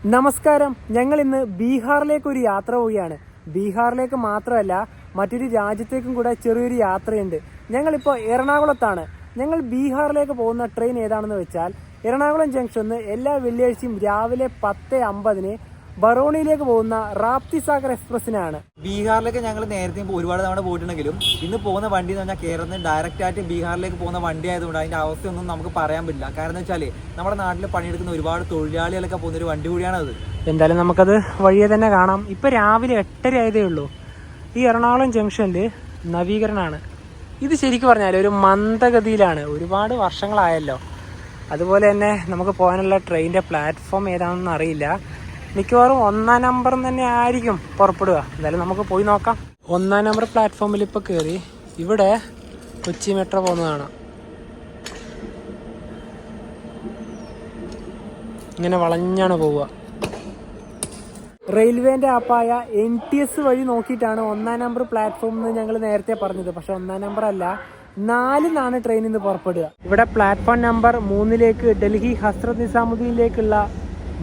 നമസ്കാരം. ഞങ്ങൾ ഇന്ന് ബീഹാറിലേക്ക് ഒരു യാത്ര പോവുകയാണ്. ബീഹാറിലേക്ക് മാത്രമല്ല, മറ്റൊരു രാജ്യത്തേക്കും കൂടെ ചെറിയൊരു യാത്രയുണ്ട്. ഞങ്ങളിപ്പോൾ എറണാകുളത്താണ്. ഞങ്ങൾ ബീഹാറിലേക്ക് പോകുന്ന ട്രെയിൻ ഏതാണെന്ന് വെച്ചാൽ എറണാകുളം ജംഗ്ഷനിൽ എല്ലാ വെള്ളിയാഴ്ചയും രാവിലെ 10:50 ബറോണിയിലേക്ക് പോകുന്ന റാപ്തിസാഗർ എക്സ്പ്രസിനാണ്. ബീഹാറിലേക്ക് ഞങ്ങൾ നേരത്തെ ഒരുപാട് തവണ പോയിട്ടുണ്ടെങ്കിലും ഇന്ന് പോകുന്ന വണ്ടി എന്ന് പറഞ്ഞാൽ കേരളത്തിൽ നിന്ന് ഡയറക്റ്റ് ആയിട്ട് ബീഹാറിലേക്ക് പോകുന്ന വണ്ടി ആയതുകൊണ്ട് അതിന്റെ അവസ്ഥയൊന്നും നമുക്ക് പറയാൻ പറ്റില്ല. കാരണം എന്ന് വെച്ചാൽ നമ്മുടെ നാട്ടിൽ പണിയെടുക്കുന്ന ഒരുപാട് തൊഴിലാളികളൊക്കെ പോകുന്ന ഒരു വണ്ടി കൂടിയാണ് അത്. എന്തായാലും നമുക്കത് വഴിയെ തന്നെ കാണാം. ഇപ്പൊ രാവിലെ 8:30 ആയതേ ഉള്ളൂ. ഈ എറണാകുളം ജംഗ്ഷനിൽ നവീകരണമാണ്. ഇത് ശരിക്കും പറഞ്ഞാൽ ഒരു മന്ദഗതിയിലാണ്. ഒരുപാട് വർഷങ്ങളായല്ലോ. അതുപോലെ തന്നെ നമുക്ക് പോകാനുള്ള ട്രെയിനിന്റെ പ്ലാറ്റ്ഫോം ഏതാണെന്ന് അറിയില്ല. മിക്കവാറും 1-ാം നമ്പർ തന്നെ ആയിരിക്കും പുറപ്പെടുക. എന്തായാലും നമുക്ക് പോയി നോക്കാം. 1-ാം നമ്പർ പ്ലാറ്റ്ഫോമിൽ ഇപ്പോൾ കയറി. ഇവിടെ കൊച്ചി മെട്രോ പോകുന്നതാണ്. ഇങ്ങനെ വളഞ്ഞാണ് പോവുക. റെയിൽവേന്റെ ആപ്പായ NTS വഴി നോക്കിയിട്ടാണ് 1-ാം നമ്പർ പ്ലാറ്റ്ഫോം എന്ന് ഞങ്ങൾ നേരത്തെ പറഞ്ഞത്. പക്ഷെ 1-ാം നമ്പർ അല്ല, 4-നാണ് ട്രെയിനിൽ നിന്ന് പുറപ്പെടുക. ഇവിടെ പ്ലാറ്റ്ഫോം നമ്പർ 3-ലേക്ക് ഡൽഹി ഹസ്രത്ത് നിസാമുദ്ദീനിലേക്കുള്ള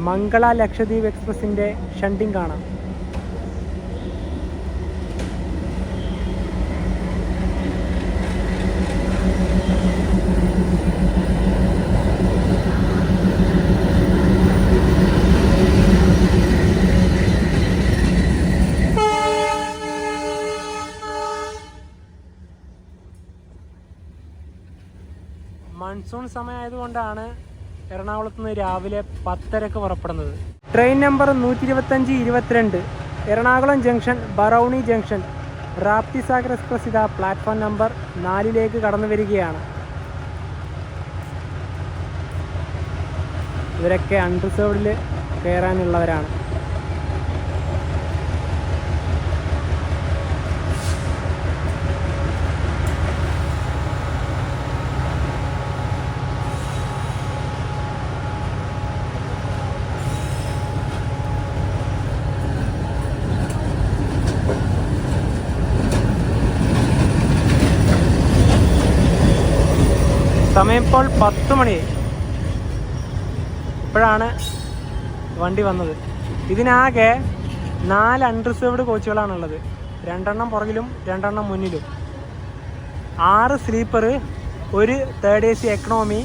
മംഗള ലക്ഷദ്വീപ് എക്സ്പ്രസിന്റെ ഷണ്ടിങ് കാണാം. മൺസൂൺ സമയമായതുകൊണ്ടാണ് എറണാകുളത്ത് നിന്ന് രാവിലെ 10:30 പുറപ്പെടുന്നത്. Train number 125-22 Ernakulam junction Barauni junction Raptisagar express ഇതാ പ്ലാറ്റ്ഫോം നമ്പർ 4-ലേക്ക് കടന്നു വരികയാണ്. ഇവരൊക്കെ അൺറിസർവ്ഡിൽ കയറാനുള്ളവരാണ്. സമയം ഇപ്പോൾ 10 മണിയായി. ഇപ്പോഴാണ് വണ്ടി വന്നത്. ഇതിനാകെ 4 അൺറിസർവ്ഡ് കോച്ചുകളാണുള്ളത്. 2 പുറകിലും 2 മുന്നിലും. 6 sleeper, 1 third AC economy,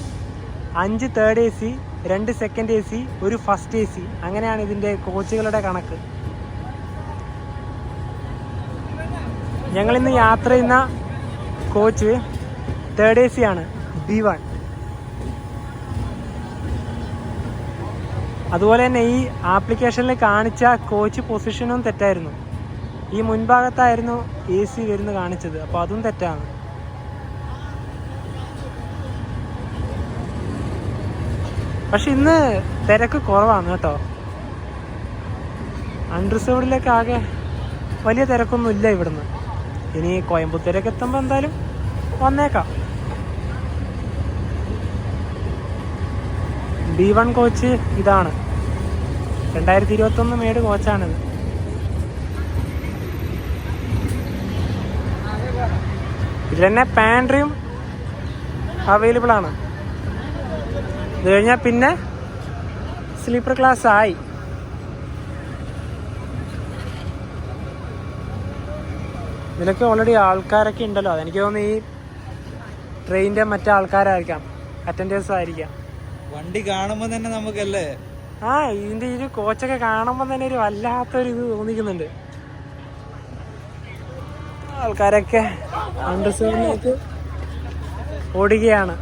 5 third AC, 2 second AC, 1 first AC. അങ്ങനെയാണ് ഇതിൻ്റെ കോച്ചുകളുടെ കണക്ക്. ഞങ്ങളിന്ന് യാത്ര ചെയ്യുന്ന കോച്ച് തേർഡ് AC ആണ്, B1. അതുപോലെ തന്നെ ഈ ആപ്ലിക്കേഷനിൽ കാണിച്ച കോച്ച് പൊസിഷനും തെറ്റായിരുന്നു. ഈ മുൻഭാഗത്തായിരുന്നു AC വരുന്ന കാണിച്ചത്. അപ്പോൾ അതും തെറ്റാണ്. പക്ഷെ ഇന്ന് തിരക്ക് കുറവാണ് കേട്ടോ. അൺറിസർവ്ഡിലേക്ക് ആകെ വലിയ തിരക്കൊന്നും ഇല്ല ഇവിടുന്ന്. ഇനി കോയമ്പത്തൂരേക്ക് എത്തുമ്പോൾ എന്തായാലും വന്നേക്കാം. B1 കോച്ച് ഇതാണ്. 2021 മേഡ് കോച്ചാണിത്. ഇതിൽ തന്നെ പാൻട്രിയും അവൈലബിൾ ആണ്. ഇത് കഴിഞ്ഞാൽ പിന്നെ സ്ലീപ്പർ ക്ലാസ് ആയി. ഇതിലൊക്കെ ഓൾറെഡി ആൾക്കാരൊക്കെ ഉണ്ടല്ലോ. അതെനിക്ക് തോന്നുന്നു ഈ ട്രെയിനിൻ്റെ മറ്റേ ആൾക്കാരായിരിക്കാം, അറ്റൻഡേഴ്സ് ആയിരിക്കാം. വണ്ടി കാണുമ്പോൾ തന്നെ നമുക്കല്ലേ ഇതിന്റെ ഈ കോച്ചൊക്കെ കാണുമ്പോൾ തന്നെ ഒരു വല്ലാത്തൊരു ഇത് തോന്നിക്കുന്നുണ്ട്. ആൾക്കാരൊക്കെ അണ്ടർസ്റ്റേഡിലേക്ക് ഓടുകയാണ്.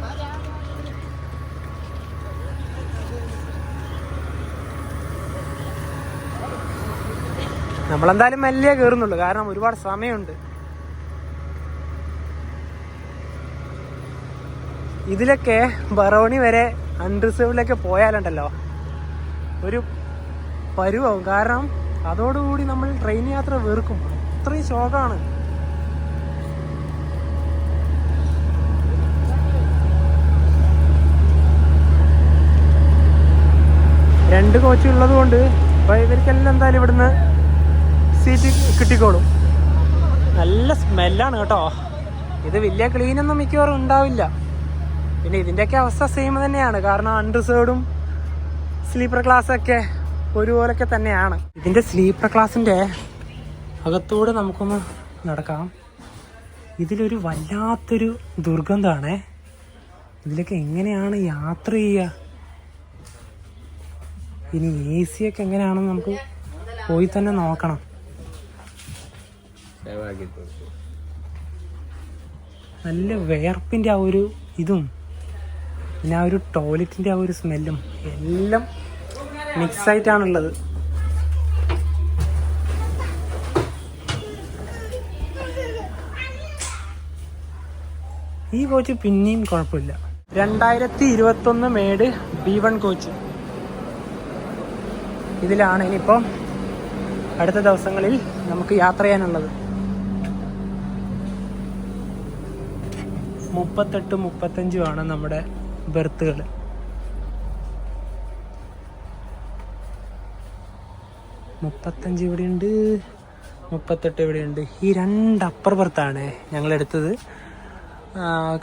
നമ്മളെന്തായാലും മെല്ലെ കയറുന്നുള്ളൂ, കാരണം ഒരുപാട് സമയമുണ്ട്. ഇതിലൊക്കെ ബറോണി വരെ അൺറിസർവ്ഡിലേക്ക് പോയാലുണ്ടല്ലോ ഒരു പരുവാവും. കാരണം അതോടുകൂടി നമ്മൾ ട്രെയിൻ യാത്ര വെറുക്കും. അത്രയും ശോകമാണ്. രണ്ട് കോച്ച് ഉള്ളത് കൊണ്ട് ഇപ്പൊ ഇവർക്കെല്ലാം എന്തായാലും ഇവിടുന്ന് സീറ്റ് കിട്ടിക്കോളും. നല്ല സ്മെല്ലാണ് കേട്ടോ. ഇത് വലിയ ക്ലീനൊന്നും മിക്കവാറും ഉണ്ടാവില്ല. പിന്നെ ഇതിൻ്റെയൊക്കെ അവസ്ഥ സെയിം തന്നെയാണ്. കാരണം അൺറിസർവ്ഡും സ്ലീപ്പർ ക്ലാസ്സൊക്കെ ഒരുപോലൊക്കെ തന്നെയാണ്. ഇതിൻ്റെ സ്ലീപ്പർ ക്ലാസ്സിൻ്റെ അകത്തൂടെ നമുക്കൊന്ന് നടക്കാം. ഇതിലൊരു വല്ലാത്തൊരു ദുർഗന്ധമാണേ. ഇതിലൊക്കെ എങ്ങനെയാണ് യാത്ര ചെയ്യുക? ഇനി AC ഒക്കെ എങ്ങനെയാണെന്ന് നമുക്ക് പോയി തന്നെ നോക്കണം. നല്ല വിയർപ്പിൻ്റെ ആ ഒരു ഇതും പിന്നെ ആ ഒരു ടോയ്ലറ്റിൻ്റെ ആ ഒരു സ്മെല്ലും എല്ലാം മിക്സായിട്ടാണുള്ളത്. ഈ കോച്ച് പിന്നെയും കുഴപ്പമില്ല. 2021 മേഡ് B1 കോച്ച്. ഇതിലാണ് ഇനിയിപ്പം അടുത്ത ദിവസങ്ങളിൽ നമുക്ക് യാത്ര ചെയ്യാനുള്ളത്. 38-35 നമ്മുടെ ബെർത്തുകൾ. 35 ഇവിടെയുണ്ട്, 38 ഇവിടെയുണ്ട്. ഈ 2 അപ്പർ ബെർത്താണ് ഞങ്ങളെടുത്തത്.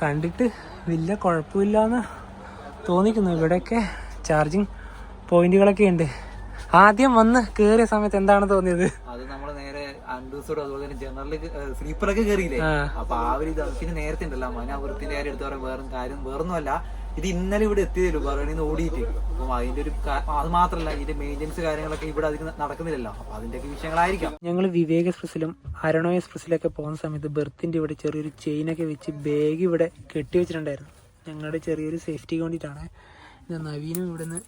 കണ്ടിട്ട് വലിയ കുഴപ്പമില്ലാന്ന് തോന്നിക്കുന്നു. ഇവിടെയൊക്കെ ചാർജിങ് പോയിന്റുകളൊക്കെ ഉണ്ട്. ആദ്യം വന്ന് കയറിയ സമയത്ത് എന്താണ് തോന്നിയത്? അത് നമ്മള് നേരെ അണ്ടൂസോട് അതുപോലെ തന്നെ ജനറൽ സ്ലീപ്പറൊക്കെ കയറിയില്ലേ, അപ്പൊ ആ ഒരു പിന്നെ നേരത്തെ ഉണ്ടല്ലോ മനാപുരത്തിന്റെ കാര്യം എടുത്ത് പറയാൻ വേറൊന്നുമല്ല, ഇത് ഇന്നലെ ഇവിടെ എത്തിയതല്ലോ ബറോണിന്ന് ഓടിയിട്ട്. അപ്പം അതിന്റെ ഒരു അത് മാത്രമല്ല, ഇതിന്റെ മെയിൻ്റെനൻസ് കാര്യങ്ങളൊക്കെ ഇവിടെ അധികം നടക്കുന്നില്ലല്ലോ. അപ്പൊ അതിന്റെയൊക്കെ വിഷയങ്ങളായിരിക്കാം. ഞങ്ങൾ വിവേക് എക്സ്പ്രസിലും അരണോ എക്സ്പ്രസിലൊക്കെ പോകുന്ന സമയത്ത് ബെർത്തിന്റെ ഇവിടെ ചെറിയൊരു ചെയിനൊക്കെ വെച്ച് ബാഗ് ഇവിടെ കെട്ടി വെച്ചിട്ടുണ്ടായിരുന്നു. ഞങ്ങളുടെ ചെറിയൊരു സേഫ്റ്റിക്ക് വേണ്ടിയിട്ടാണ്. നവീനും ഇവിടുന്ന്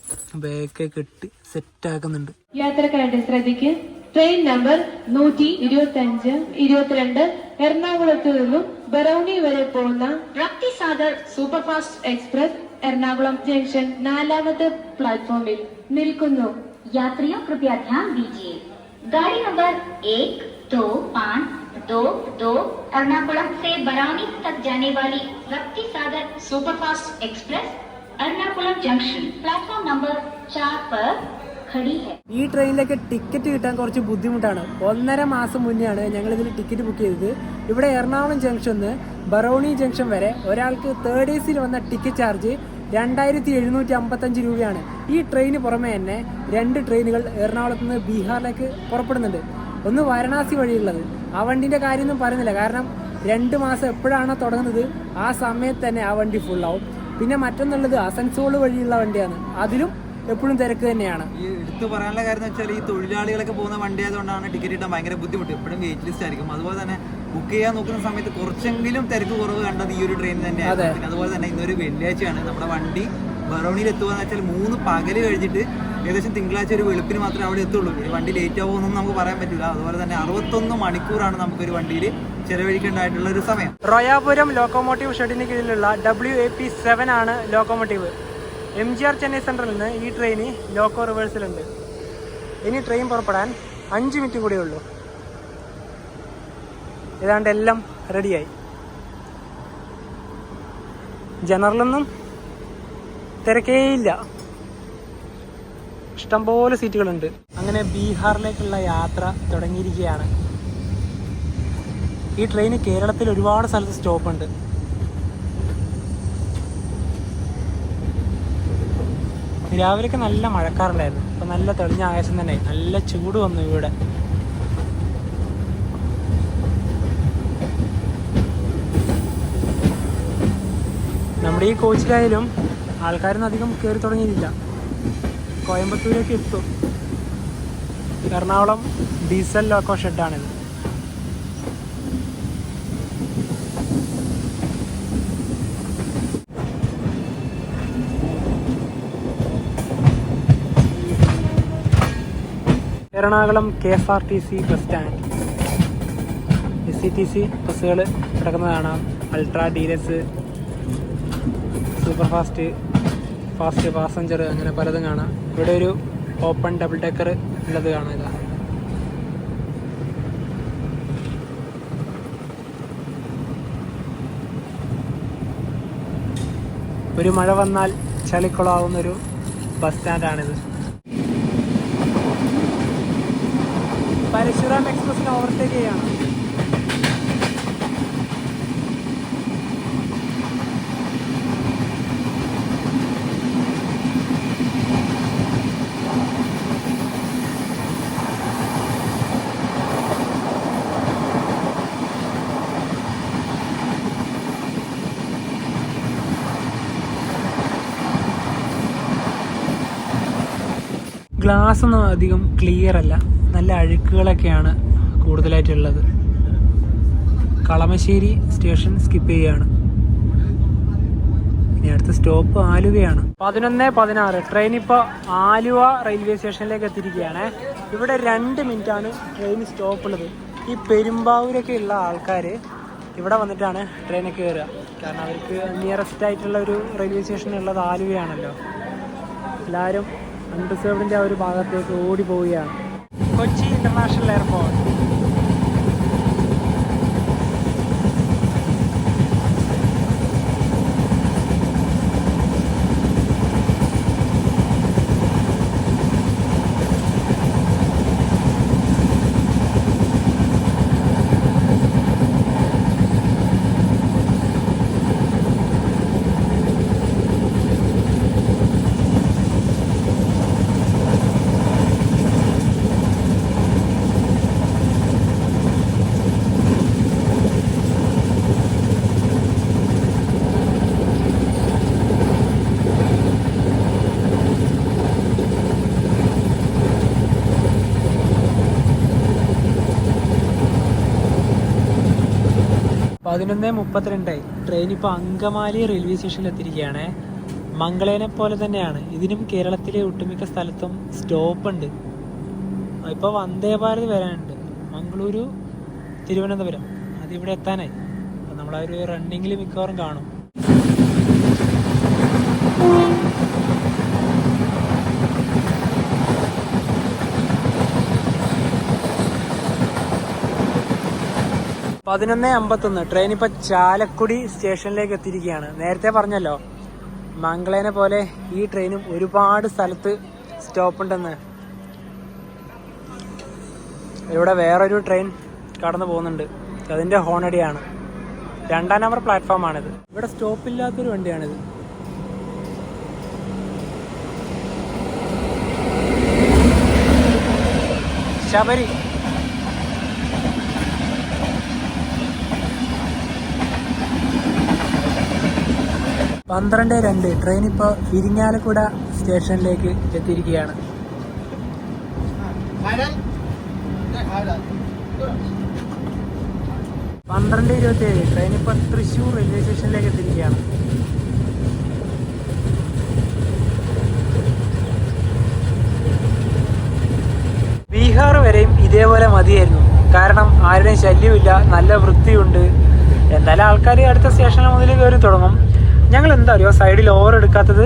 ബാഗൊക്കെ കെട്ടി സെറ്റ് ആക്കുന്നുണ്ട്. യാത്രക്കാരുടെ ശ്രദ്ധയ്ക്ക് ട്രെയിൻ നമ്പർ 125-22 എറണാകുളത്ത് നിന്നും ബറൗണി വരെ പോകുന്ന Raptisagar superfast express Ernakulam junction 4ാമത്തെ പ്ലാറ്റ്ഫോമിൽ നിൽക്കുന്നു. यात्रियों कृपया ध्यान दीजिए, गाड़ी नंबर 125222 एर्नाकुलम से बरौनी तक जाने वाली Raptisagar superfast express Ernakulam junction platform number 4 पर खड़ी है. ഈ ട്രെയിനിലൊക്കെ ടിക്കറ്റ് കിട്ടാൻ കുറച്ച് ബുദ്ധിമുട്ടാണ്. 1.5 മാസം മുന്നെയാണ് ഞങ്ങൾ ഇതിൽ ടിക്കറ്റ് ബുക്ക് ചെയ്തത്. ഇവിടെ എറണാകുളം ജംഗ്ഷനിൽ ബറൗണി ജംഗ്ഷൻ വരെ ഒരാൾക്ക് 3rd AC വന്ന ടിക്കറ്റ് ചാർജ് 2755 രൂപയാണ്. ഈ ട്രെയിന് പുറമെ തന്നെ 2 ട്രെയിനുകൾ എറണാകുളത്ത് നിന്ന് ബീഹാറിലേക്ക് പുറപ്പെടുന്നുണ്ട്. ഒന്ന് വാരണാസി വഴിയുള്ളത്. ആ വണ്ടിൻ്റെ കാര്യമൊന്നും പറയുന്നില്ല, കാരണം 2 മാസം എപ്പോഴാണോ തുടങ്ങുന്നത് ആ സമയത്ത് തന്നെ ആ വണ്ടി ഫുള്ളാവും. പിന്നെ മറ്റൊന്നുള്ളത് അസൻസോൾ വഴിയുള്ള വണ്ടിയാണ്. അതിലും എപ്പോഴും തിരക്ക് തന്നെയാണ്. ഈ എടുത്തു പറയാനുള്ള കാര്യം എന്ന് വെച്ചാൽ ഈ തൊഴിലാളികളൊക്കെ പോകുന്ന വണ്ടി ആയതുകൊണ്ടാണ് ടിക്കറ്റ് കിട്ടാൻ ഭയങ്കര ബുദ്ധിമുട്ട്. എപ്പോഴും വെയിറ്റ് ലിസ്റ്റ് ആയിരിക്കും. അതുപോലെ തന്നെ ബുക്ക് ചെയ്യാൻ നോക്കുന്ന സമയത്ത് കുറച്ചെങ്കിലും തിരക്ക് കുറവ് കണ്ടത് ഈ ഒരു ട്രെയിൻ തന്നെയാണ്. പിന്നെ അതുപോലെ തന്നെ ഇന്നൊരു വെള്ളിയാഴ്ചയാണ്. നമ്മുടെ വണ്ടി ബറൗണിയിൽ എത്തുകയെന്ന് വെച്ചാൽ 3 പകല് കഴിഞ്ഞിട്ട് ഏകദേശം തിങ്കളാഴ്ച ഒരു വെളുപ്പിന് മാത്രമേ അവിടെ എത്തുള്ളൂ. ഒരു വണ്ടി ലേറ്റ് ആവുമെന്നൊന്നും നമുക്ക് പറയാൻ പറ്റില്ല. അതുപോലെ തന്നെ 61 മണിക്കൂറാണ് നമുക്കൊരു വണ്ടിയിൽ ചെലവഴിക്കേണ്ടതായിട്ടുള്ള ഒരു സമയം. റോയാപുരം ലോക്കോമോട്ടീവ് ഷെഡിന് കീഴിലുള്ള WAP7 ആണ് ലോക്കോമോട്ടീവ്. MGR ചെന്നൈ സെൻട്രലിൽ നിന്ന് ഈ ട്രെയിന് ലോക്കോ റിവേഴ്സിലുണ്ട്. ഇനി ട്രെയിൻ പുറപ്പെടാൻ 5 മിനിറ്റ് കൂടിയേ ഉള്ളൂ. ഏതാണ്ട് എല്ലാം റെഡിയായി. ജനറലൊന്നും തിരക്കേയില്ല, ഇഷ്ടംപോലെ സീറ്റുകളുണ്ട്. അങ്ങനെ ബീഹാറിലേക്കുള്ള യാത്ര തുടങ്ങിയിരിക്കുകയാണ്. ഈ ട്രെയിന് കേരളത്തിൽ ഒരുപാട് സ്ഥലത്ത് സ്റ്റോപ്പുണ്ട്. രാവിലെയൊക്കെ നല്ല മഴക്കാറുണ്ടായിരുന്നു. ഇപ്പം നല്ല തെളിഞ്ഞ ആകാശം തന്നെ, നല്ല ചൂട് വന്നു ഇവിടെ. നമ്മുടെ ഈ കോച്ചിലായാലും ആൾക്കാരൊന്നും അധികം കയറി തുടങ്ങിയിട്ടില്ല. കോയമ്പത്തൂരേക്ക് എത്തും. എറണാകുളം ഡീസൽ ലോക്കോ ഷെഡാണിത്. Ernakulam KSRTC bus stand. SCTC ബസ്സുകൾ കിടക്കുന്നത് കാണാം. Ultra, deluxe, super fast, fast passenger, അങ്ങനെ പലതും കാണാം. ഇവിടെ ഒരു ഓപ്പൺ ഡബിൾ ഡെക്കർ ഉള്ളത് കാണാം. ഇതാ ഒരു മഴ വന്നാൽ ചളിക്കുളാവുന്നൊരു ബസ് സ്റ്റാൻഡാണിത്. പരശുറാം എക്സ്പ്രസിനെ ഓവർടേക്ക് ചെയ്യാണ്. ഗ്ലാസ് ഒന്നും അധികം ക്ലിയർ അല്ല, നല്ല അഴുക്കുകളൊക്കെയാണ് കൂടുതലായിട്ടുള്ളത്. കളമശ്ശേരി സ്റ്റേഷൻ സ്കിപ്പ് ചെയ്യുകയാണ്. ഇനി അടുത്ത സ്റ്റോപ്പ് ആലുവയാണ്. 11:16 ട്രെയിൻ ഇപ്പോൾ ആലുവ റെയിൽവേ സ്റ്റേഷനിലേക്ക് എത്തിയിരിക്കുകയാണ്. ഇവിടെ 2 മിനിറ്റാണ് ട്രെയിൻ സ്റ്റോപ്പുള്ളത്. ഈ പെരുമ്പാവൂരൊക്കെ ഉള്ള ആൾക്കാർ ഇവിടെ വന്നിട്ടാണ് ട്രെയിനൊക്കെ കയറുക. കാരണം അവർക്ക് നിയറസ്റ്റ് ആയിട്ടുള്ള ഒരു റെയിൽവേ സ്റ്റേഷൻ ഉള്ളത് ആലുവയാണല്ലോ. എല്ലാവരും അൺറിസർവ്ഡിൻ്റെ ആ ഒരു ഭാഗത്തേക്ക് ഓടി പോവുകയാണ്. Kochi international airport. പതിനൊന്ന് 32 ട്രെയിൻ ഇപ്പോൾ അങ്കമാലി റെയിൽവേ സ്റ്റേഷനിൽ എത്തിയിരിക്കുകയാണ്. മംഗളേനെ പോലെ തന്നെയാണ് ഇതിനും കേരളത്തിലെ ഒട്ടുമിക്ക സ്ഥലത്തും സ്റ്റോപ്പ് ഉണ്ട്. ഇപ്പോൾ വന്ദേ ഭാരത് വരാനുണ്ട്, മംഗളൂരു തിരുവനന്തപുരം. അതിവിടെ എത്താനായി. അപ്പോൾ നമ്മളാ ഒരു റണ്ണിങ്ങിൽ മിക്കവാറും കാണും. പതിനൊന്ന് 51 ട്രെയിൻ ഇപ്പോൾ ചാലക്കുടി സ്റ്റേഷനിലേക്ക് എത്തിയിരിക്കുകയാണ്. നേരത്തെ പറഞ്ഞല്ലോ മംഗളേനെ പോലെ ഈ ട്രെയിനും ഒരുപാട് സ്ഥലത്ത് സ്റ്റോപ്പ് ഉണ്ടെന്ന്. ഇവിടെ വേറൊരു ട്രെയിൻ കടന്നു പോകുന്നുണ്ട്, അതിൻ്റെ ഹോണടിയാണ്. 2ാം നമ്പർ പ്ലാറ്റ്ഫോമാണിത്. ഇവിടെ സ്റ്റോപ്പില്ലാത്തൊരു വണ്ടിയാണിത്. ശബരി. 12:02 ട്രെയിൻ ഇപ്പോൾ ഇരിങ്ങാലക്കുട സ്റ്റേഷനിലേക്ക് എത്തിയിരിക്കുകയാണ്. 12:27 ട്രെയിൻ ഇപ്പോൾ തൃശ്ശൂർ റെയിൽവേ സ്റ്റേഷനിലേക്ക് എത്തിയിരിക്കുകയാണ്. ബീഹാർ വരെയും ഇതേപോലെ മതിയായിരുന്നു. കാരണം ആരുടെയും ശല്യമില്ല, നല്ല വൃത്തിയുണ്ട്. എന്തായാലും ആൾക്കാർ അടുത്ത സ്റ്റേഷനിൽ മുതൽ കയറി തുടങ്ങും. ഞങ്ങൾ എന്താ അറിയോ സൈഡിൽ ഓവർ എടുക്കാത്തത്?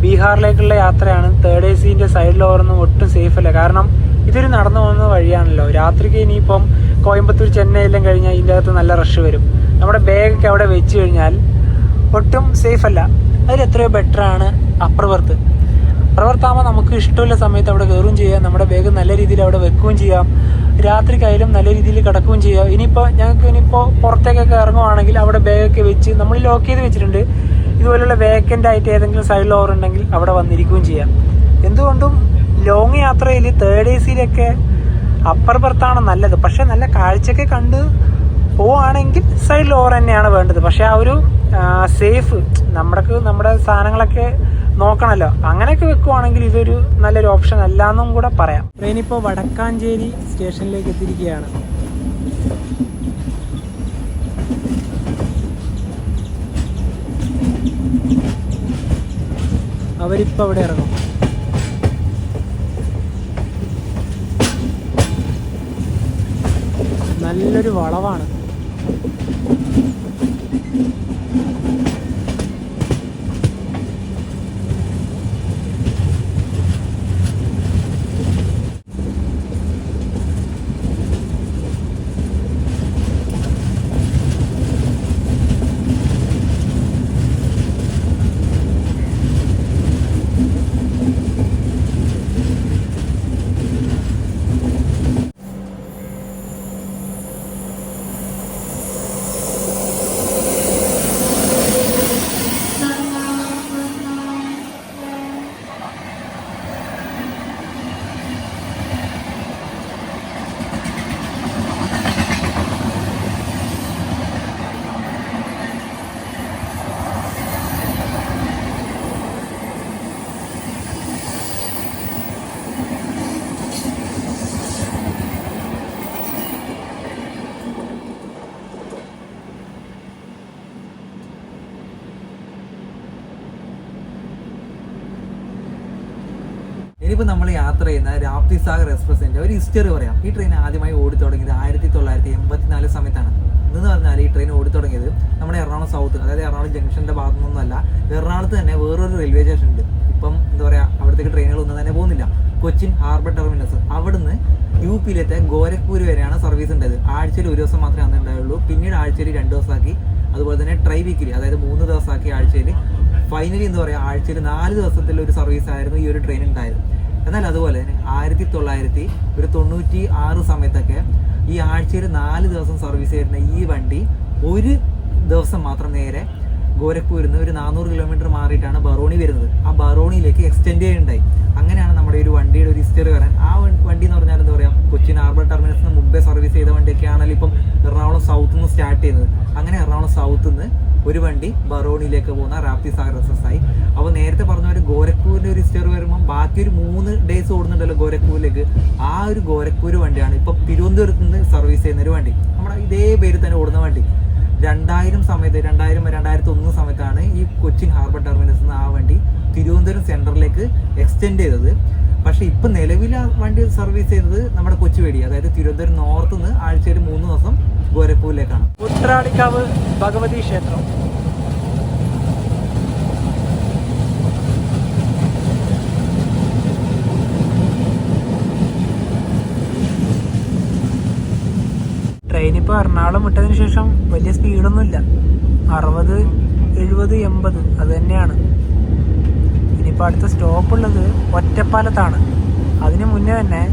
ബീഹാറിലേക്കുള്ള യാത്രയാണ്. 3rd AC സൈഡിൽ ഓവറൊന്നും ഒട്ടും സേഫ് അല്ല. കാരണം ഇതൊരു നടന്നു പോകുന്ന വഴിയാണല്ലോ. രാത്രിക്ക് ഇനിയിപ്പം കോയമ്പത്തൂർ ചെന്നൈ എല്ലാം കഴിഞ്ഞാൽ ഇതിൻ്റെ അകത്ത് നല്ല റഷ് വരും. നമ്മുടെ ബാഗൊക്കെ അവിടെ വെച്ച് കഴിഞ്ഞാൽ ഒട്ടും സേഫ് അല്ല. അതിലെത്രയോ ബെറ്ററാണ് അപ്പർ ബർത്ത്. അപ്പർ ബർത്താകുമ്പോൾ നമുക്ക് ഇഷ്ടമുള്ള സമയത്ത് അവിടെ കയറുകയും ചെയ്യാം, നമ്മുടെ ബാഗ് നല്ല രീതിയിൽ അവിടെ വെക്കുകയും ചെയ്യാം, രാത്രിക്കായാലും നല്ല രീതിയിൽ കിടക്കുകയും ചെയ്യാം. ഞങ്ങൾക്ക് പുറത്തേക്കൊക്കെ ഇറങ്ങുവാണെങ്കിൽ അവിടെ ബാഗൊക്കെ വെച്ച് നമ്മൾ ലോക്ക് ചെയ്ത് വെച്ചിട്ടുണ്ട്. ഇതുപോലുള്ള വേക്കൻ്റ് ആയിട്ട് ഏതെങ്കിലും സൈഡിൽ ഓവർ ഉണ്ടെങ്കിൽ അവിടെ വന്നിരിക്കുകയും ചെയ്യാം. എന്തുകൊണ്ടും ലോങ് യാത്രയിൽ 3rd AC അപ്പർ ബർത്താണ് നല്ലത്. പക്ഷെ നല്ല കാഴ്ചയൊക്കെ കണ്ട് പോവുകയാണെങ്കിൽ സൈഡിൽ ഓവർ തന്നെയാണ് വേണ്ടത്. പക്ഷെ ആ ഒരു സേഫ് നമ്മുടെ സാധനങ്ങളൊക്കെ നോക്കണമല്ലോ. അങ്ങനെയൊക്കെ വെക്കുവാണെങ്കിൽ ഇതൊരു നല്ലൊരു ഓപ്ഷൻ അല്ല എന്നും കൂടെ പറയാം. ട്രെയിൻ ഇപ്പോൾ വടക്കാഞ്ചേരി സ്റ്റേഷനിലേക്ക് എത്തിയിരിക്കുകയാണ്. അവരിപ്പോൾ അവിടെ ഇറങ്ങും. നല്ലൊരു വളവാണ്. ഇനിയിപ്പോൾ നമ്മൾ യാത്ര ചെയ്യുന്ന രാപ്തി സാഗർ എക്സ്പ്രസിൻ്റെ ഒരു ഹിസ്റ്ററി പറയാം. ഈ ട്രെയിൻ ആദ്യമായി ഓടി തുടങ്ങിയത് 1984 സമയത്താണ്. ഇതെന്ന് പറഞ്ഞാൽ ഈ ട്രെയിൻ ഓടി തുടങ്ങിയത് നമ്മുടെ എറണാകുളം സൗത്ത്, അതായത് എറണാകുളം ജംഗ്ഷൻ്റെ ഭാഗത്തു നിന്നൊന്നുമല്ല, എറണാകുളത്ത് തന്നെ വേറൊരു റെയിൽവേ സ്റ്റേഷൻ ഉണ്ട്. ഇപ്പം എന്താ പറയുക, അവിടത്തേക്ക് ട്രെയിനുകളൊന്നും തന്നെ പോകുന്നില്ല. കൊച്ചിൻ ഹാർബർ ടെർമിനസ്, അവിടുന്ന് UP-യിലത്തെ ഗോരഖ്പൂർ വരെയാണ് സർവീസ് ഉണ്ടായത്. ആഴ്ചയിൽ ഒരു ദിവസം മാത്രമേ അന്ന് ഉണ്ടായുള്ളൂ. പിന്നീട് ആഴ്ചയിൽ 2 ദിവസമാക്കി. അതുപോലെ തന്നെ ട്രൈ വീക്കിലി, അതായത് 3 ദിവസമാക്കി ആഴ്ചയിൽ. ഫൈനലി എന്താ പറയുക, ആഴ്ചയിൽ 4 ദിവസത്തിലുള്ള ഒരു സർവീസ് ആയിരുന്നു ഈ ഒരു ട്രെയിൻ ഉണ്ടായത്. എന്നാൽ അതുപോലെ തന്നെ 1996 സമയത്തൊക്കെ ഈ ആഴ്ചയിൽ 4 ദിവസം സർവീസ് ചെയ്യുന്ന ഈ വണ്ടി ഒരു ദിവസം മാത്രം നേരെ ഗോരഖ്പൂരിൽ നിന്ന് ഒരു 400 കിലോമീറ്റർ മാറിയിട്ടാണ് ബറോണി വരുന്നത്. ആ ബറോണിയിലേക്ക് എക്സ്റ്റെൻഡ് ചെയ്യുന്നുണ്ടായി. അങ്ങനെയാണ് നമ്മുടെ ഒരു വണ്ടിയുടെ ഒരു ഹിസ്റ്ററി വരാൻ. ആ വണ്ടി എന്ന് പറഞ്ഞാൽ എന്താ പറയുക, കൊച്ചിൻ ഹാർബർ ടെർമിനസിന് മുമ്പേ സർവീസ് ചെയ്ത വണ്ടിയൊക്കെ ആണെങ്കിൽ ഇപ്പം എറണാകുളം സൗത്ത് നിന്ന് സ്റ്റാർട്ട് ചെയ്യുന്നത്. അങ്ങനെ എറണാകുളം സൗത്ത് നിന്ന് ഒരു വണ്ടി ബറോണിയിലേക്ക് പോകുന്ന രാപ്തി സാഗർ എക്സ്പ്രസ് ആയി. അപ്പോൾ നേരത്തെ പറഞ്ഞ ഒരു ഗോരഖ്പൂരിൻ്റെ ഒരു ഹിസ്റ്ററി വരുമ്പം ബാക്കി ഒരു 3 ഡേയ്സ് ഓടുന്നുണ്ടല്ലോ ഗോരഖ്പൂരിലേക്ക്. ആ ഒരു ഗോരഖ്പൂർ വണ്ടിയാണ് ഇപ്പം തിരുവനന്തപുരത്ത് നിന്ന് സർവീസ് ചെയ്യുന്ന ഒരു വണ്ടി. നമ്മുടെ ഇതേ പേരിൽ തന്നെ ഓടുന്ന വണ്ടി. 2000 സമയത്ത് 2001 സമയത്താണ് ഈ കൊച്ചിൻ ഹാർബർ ടെർമിനസിൽ നിന്ന് ആ വണ്ടി തിരുവനന്തപുരം സെൻട്രലിലേക്ക് എക്സ്റ്റെൻഡ് ചെയ്തത്. പക്ഷേ ഇപ്പം നിലവിൽ ആ വണ്ടി സർവീസ് ചെയ്യുന്നത് നമ്മുടെ കൊച്ചുവേടി, അതായത് തിരുവനന്തപുരം നോർത്ത് നിന്ന് ആഴ്ചയിൽ 3 ദിവസം ഗോരഖ്പൂരിലേക്കാണ്. ഉത്രാടിക്കാവ് ഭഗവതി ക്ഷേത്രം. ട്രെയിൻ ഇപ്പോൾ എറണാകുളം വിട്ടതിന് ശേഷം വലിയ സ്പീഡൊന്നുമില്ല, 60, 70, 80 അത് തന്നെയാണ്. ഇനിയിപ്പോൾ അടുത്ത സ്റ്റോപ്പുള്ളത് ഒറ്റപ്പാലത്താണ്. അതിന് മുന്നേ തന്നെ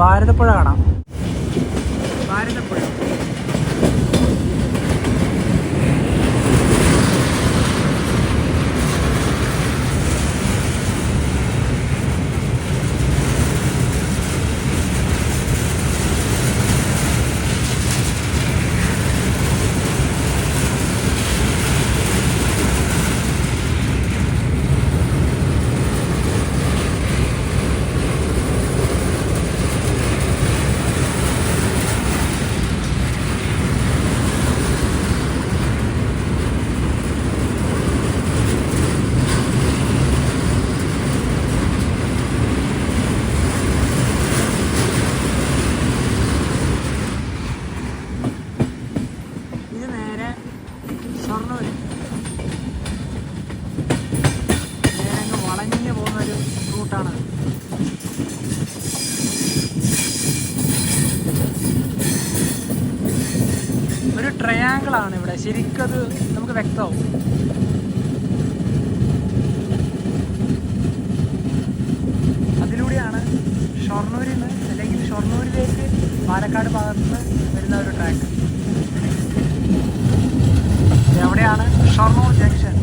ഭാരതപ്പുഴ കാണാം. ഭാരതപ്പുഴ വളഞ്ഞു പോകുന്നൊരു റൂട്ടാണ്. ഒരു ട്രയാങ്കിൾ ആണ് ഇവിടെ, ശരിക്കും അത് നമുക്ക് വ്യക്തമാവും. അതിലൂടെയാണ് ഷൊർണൂരിൽ നിന്ന് അല്ലെങ്കിൽ ഷൊർണൂരിലേക്ക് പാലക്കാട് ഭാഗത്ത് നിന്ന് വരുന്ന ഒരു ട്രാക്ക്. എവിടെയാണ് ഷൊർണൂർ ജംഗ്ഷൻ.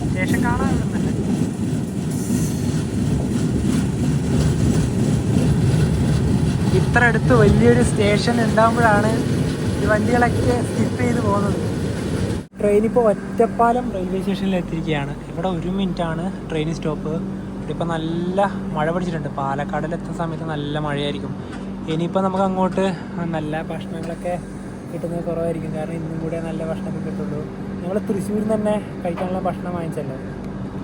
സ്റ്റേഷൻ കാണാൻ വരുന്നുണ്ട്. ഇത്ര അടുത്ത് വലിയൊരു സ്റ്റേഷൻ ഉണ്ടാകുമ്പോഴാണ് ഈ വണ്ടികളൊക്കെ സ്കിപ്പ് ചെയ്ത് പോകുന്നത്. ട്രെയിൻ ഇപ്പോൾ ഒറ്റപ്പാലം റെയിൽവേ സ്റ്റേഷനിൽ എത്തിയിരിക്കുകയാണ്. ഇവിടെ 1 മിനിറ്റാണ് ട്രെയിൻ സ്റ്റോപ്പ്. ഇപ്പോൾ നല്ല മഴ പിടിച്ചിട്ടുണ്ട്. പാലക്കാടിലെത്തുന്ന സമയത്ത് നല്ല മഴയായിരിക്കും. ഇനിയിപ്പോൾ നമുക്ക് അങ്ങോട്ട് നല്ല ഭക്ഷണങ്ങളൊക്കെ കിട്ടുന്നത് കുറവായിരിക്കും, കാരണം ഇന്നും കൂടെ നല്ല ഭക്ഷണമൊക്കെ കിട്ടുള്ളൂ. ഞങ്ങൾ തൃശ്ശൂരിൽ നിന്ന് തന്നെ കഴിക്കാനുള്ള ഭക്ഷണം വാങ്ങിച്ചല്ലോ.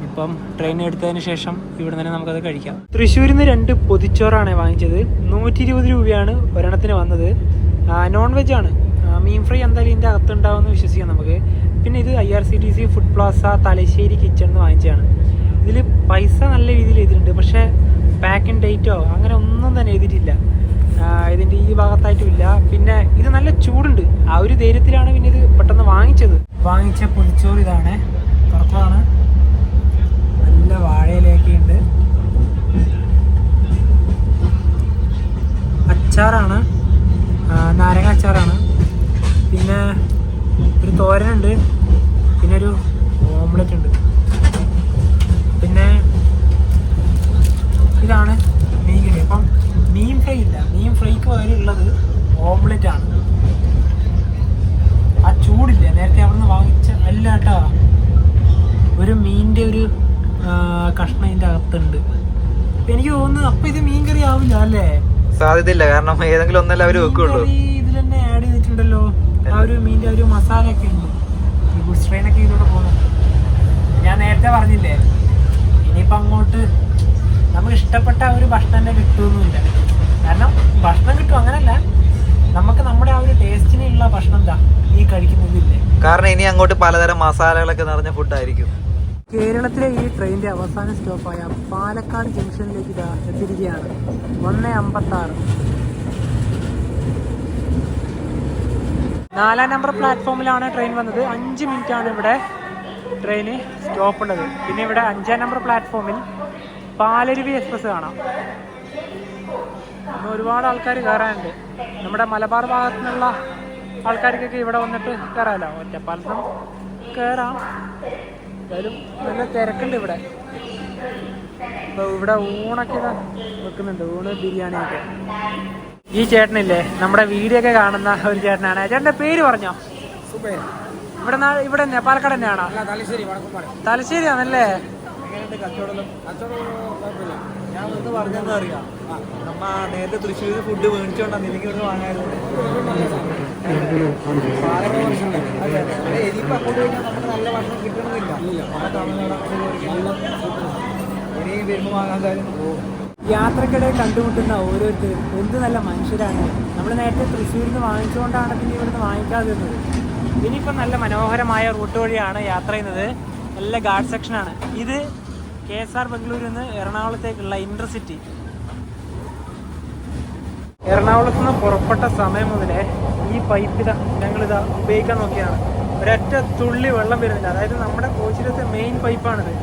ഇപ്പം ട്രെയിൻ എടുത്തതിന് ശേഷം ഇവിടെ തന്നെ നമുക്കത് കഴിക്കാം. തൃശ്ശൂരിൽ നിന്ന് 2 പൊതിച്ചോറാണ് വാങ്ങിച്ചത്. 120 രൂപയാണ് ഒരെണ്ണത്തിന് വന്നത്. നോൺ വെജ് ആണ്. മീൻ ഫ്രൈ എന്തായാലും ഇതിൻ്റെ അകത്തുണ്ടാവുമെന്ന് വിശ്വസിക്കാം നമുക്ക്. പിന്നെ ഇത് IRCTC food Plaza Thalassery kitchen എന്ന് വാങ്ങിച്ചതാണ്. ഇതിൽ പൈസ നല്ല രീതിയിൽ എഴുതിയിട്ടുണ്ട്, പക്ഷേ പാക്കിംഗ് ഡേറ്റോ അങ്ങനെ ഒന്നും തന്നെ എഴുതിയിട്ടില്ല. ഇതിൻ്റെ ഈ ഭാഗത്തായിട്ടും ഇല്ല. പിന്നെ ഇത് നല്ല ചൂടുണ്ട്. ആ ഒരു ധൈര്യത്തിലാണ് പിന്നെ ഇത് പെട്ടെന്ന് വാങ്ങിച്ചത്. വാങ്ങിച്ച പൊതിച്ചോറ് ഇതാണ്, തുറക്കമാണ്. നല്ല വാഴയിലൊക്കെ ഉണ്ട്. അച്ചാറാണ്, നാരങ്ങ അച്ചാറാണ്. പിന്നെ ഒരു തോരനുണ്ട്, പിന്നെ ഒരു ഓംലെറ്റ് ഉണ്ട്. പിന്നെ ഇതാണ് മീൻ കറി. അപ്പം മീൻ ഫ്രൈ ഇല്ല, മീൻ ഫ്രൈക്ക് പകരം ഉള്ളത് ഓംലെറ്റ് ആണ്. ആ ചൂടില്ല, നേരത്തെ അവിടെ നിന്ന് വാങ്ങിച്ച അല്ല കേട്ടോ, ഒരു മീനിൻ്റെ ഒരു കഷ്ണം ഇതിൻ്റെ അകത്തുണ്ട്. എനിക്ക് തോന്നുന്നു അപ്പം ഇത് മീൻ കറി ആവില്ല അല്ലേ? സാധ്യതയില്ല, കാരണം ഏതെങ്കിലും ഒന്നല്ല അവർ വെക്കുള്ളൂ. ഇതിൽ തന്നെ ആഡ് ചെയ്തിട്ടുണ്ടല്ലോ ആ ഒരു മീനിൻ്റെ ഒരു മസാല ഒക്കെ ഉണ്ട്. ഈ ഗുഡ്സ് ട്രെയിനൊക്കെ ഇതിലൂടെ പോകുന്നുണ്ട്. ഞാൻ നേരത്തെ പറഞ്ഞില്ലേ, ഇനിയിപ്പോൾ അങ്ങോട്ട് നമുക്ക് ഇഷ്ടപ്പെട്ട ഒരു ഭക്ഷണം തന്നെ കിട്ടുമൊന്നുമില്ല. കാരണം ഭക്ഷണം കിട്ടും അങ്ങനല്ല, നമുക്ക് നമ്മുടെ ആ ഒരു ടേസ്റ്റിനുള്ള ഭക്ഷണം എന്താ ഈ കഴിക്കുന്നതില്ലേ. കാരണം ഇനി അങ്ങോട്ട് പലതരം മസാലകളൊക്കെ നിറഞ്ഞ ഫുഡായിരിക്കും. കേരളത്തിലെ ഈ ട്രെയിനിൻ്റെ അവസാന സ്റ്റോപ്പായ പാലക്കാട് ജംഗ്ഷനിലേക്ക് ഇതാ എത്തിയിരിക്കുകയാണ്. 1:56. 4-ാം നമ്പർ പ്ലാറ്റ്ഫോമിലാണ് ട്രെയിൻ വന്നത്. 5 മിനിറ്റാണ് ഇവിടെ ട്രെയിന് സ്റ്റോപ്പ് ഉള്ളത്. പിന്നെ ഇവിടെ 5-ാം നമ്പർ പ്ലാറ്റ്ഫോമിൽ പാലരുവി എക്സ്പ്രസ് കാണാം. ഇന്ന് ഒരുപാട് ആൾക്കാർ കയറാനുണ്ട്. നമ്മുടെ മലബാർ ഭാഗത്തു നിന്നുള്ള ആൾക്കാർക്കൊക്കെ ഇവിടെ വന്നിട്ട് കയറാമല്ലോ. ഒറ്റപ്പാലത്തും കയറാം. എന്തായാലും നല്ല തിരക്കുണ്ട് ഇവിടെ. ഇപ്പോൾ ഇവിടെ ഊണൊക്കെ വെക്കുന്നുണ്ട്, ഊണ് ബിരിയാണിയൊക്കെ. ഈ ചേട്ടനില്ലേ, നമ്മുടെ വീഡിയോ ഒക്കെ കാണുന്ന ഒരു ചേട്ടനാണ്. ചേട്ടൻ്റെ പേര് പറഞ്ഞോ? ഇവിടെ തന്നെ പാലക്കാട് തന്നെയാണോ? തലശ്ശേരിയാണല്ലേ? ഞാൻ ഒന്ന് പറഞ്ഞെന്താ അറിയാം, നമ്മ നേരത്തെ തൃശ്ശൂരിൽ ഫുഡ് മേടിച്ചോണ്ടാണ് എനിക്ക് ഇവിടെ വാങ്ങായിരുന്നു. ഇനിയിപ്പോൾ അങ്ങോട്ട് കഴിഞ്ഞാൽ നമുക്ക് നല്ല ഭക്ഷണം കിട്ടണമെന്നില്ല. ഇനി വരുമ്പോൾ വാങ്ങാൻ കാര്യം. യാത്രക്കിടെ കണ്ടുമുട്ടുന്ന ഓരോരുത്തരും എന്ത് നല്ല മനുഷ്യരാണ്. നമ്മൾ നേരത്തെ തൃശ്ശൂരിൽ നിന്ന് വാങ്ങിച്ചുകൊണ്ടാണ് പിന്നെ ഇവിടുന്ന് വാങ്ങിക്കാതിരുന്നത്. ഇനിയിപ്പം നല്ല മനോഹരമായ റൂട്ട് വഴിയാണ് യാത്ര ചെയ്യുന്നത്. നല്ല ഗാർഡ് സെക്ഷനാണ് ഇത്. KSR ബംഗളൂരിൽ നിന്ന് എറണാകുളത്തേക്കുള്ള ഇൻ്റർസിറ്റി. എറണാകുളത്ത് നിന്ന് പുറപ്പെട്ട സമയം മുതലേ ഈ പൈപ്പ് ഞങ്ങളിതാ ഉപയോഗിക്കാൻ നോക്കിയാണ്. ഒരൊറ്റ തുള്ളി വെള്ളം വരുന്നില്ല. അതായത് നമ്മുടെ കോച്ചിലത്തെ മെയിൻ പൈപ്പാണിത്.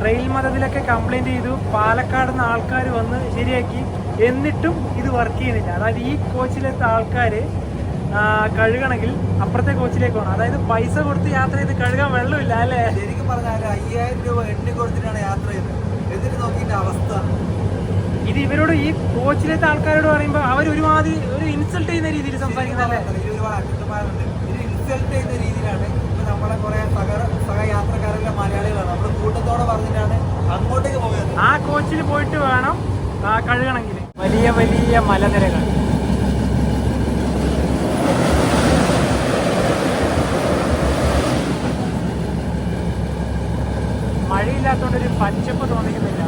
റെയിൽ മതത്തിലൊക്കെ കംപ്ലൈൻറ്റ് ചെയ്തു, പാലക്കാട് നിന്ന് ആൾക്കാർ വന്ന് ശരിയാക്കി, എന്നിട്ടും ഇത് വർക്ക് ചെയ്യുന്നില്ല. അതായത് ഈ കോച്ചിലത്തെ ആൾക്കാർ കഴുകണമെങ്കിൽ അപ്പുറത്തെ കോച്ചിലേക്ക് പോകണം. അതായത് പൈസ കൊടുത്ത് യാത്ര ചെയ്ത് കഴുകാൻ വെള്ളമില്ല അല്ലേ? ശരിക്കും പറഞ്ഞാൽ 5000 രൂപ എണ്ണി കൊടുത്തിട്ടാണ് യാത്ര ചെയ്തത്. എന്നിട്ട് നോക്കിയിട്ട് അവസ്ഥ ഇത് ഇവരോട്, ഈ കോച്ചിലത്തെ ആൾക്കാരോട് പറയുമ്പോൾ അവർ ഒരുമാതിരി ഒരു ഇൻസൾട്ട് ചെയ്യുന്ന രീതിയിൽ സംസാരിക്കുന്നതല്ലേ? ഒരുപാട് അച്ഛന്മാരുണ്ട്. ഇത് ഇൻസൾട്ട് ചെയ്യുന്ന രീതിയിലാണ്. ഇപ്പൊ നമ്മളെ കുറെ സഹയാത്രക്കാരെല്ലാം മലയാളികളാണ്. നമ്മൾ കൂട്ടത്തോടെ പറഞ്ഞിട്ടാണ് അങ്ങോട്ടേക്ക് പോയത്. ആ കോച്ചിൽ പോയിട്ട് വേണം കഴുകണമെങ്കിൽ. വലിയ വലിയ മലനിരകൾ. മഴയില്ലാത്തതുകൊണ്ടൊരു പച്ചപ്പ് തോന്നിക്കുന്നില്ല.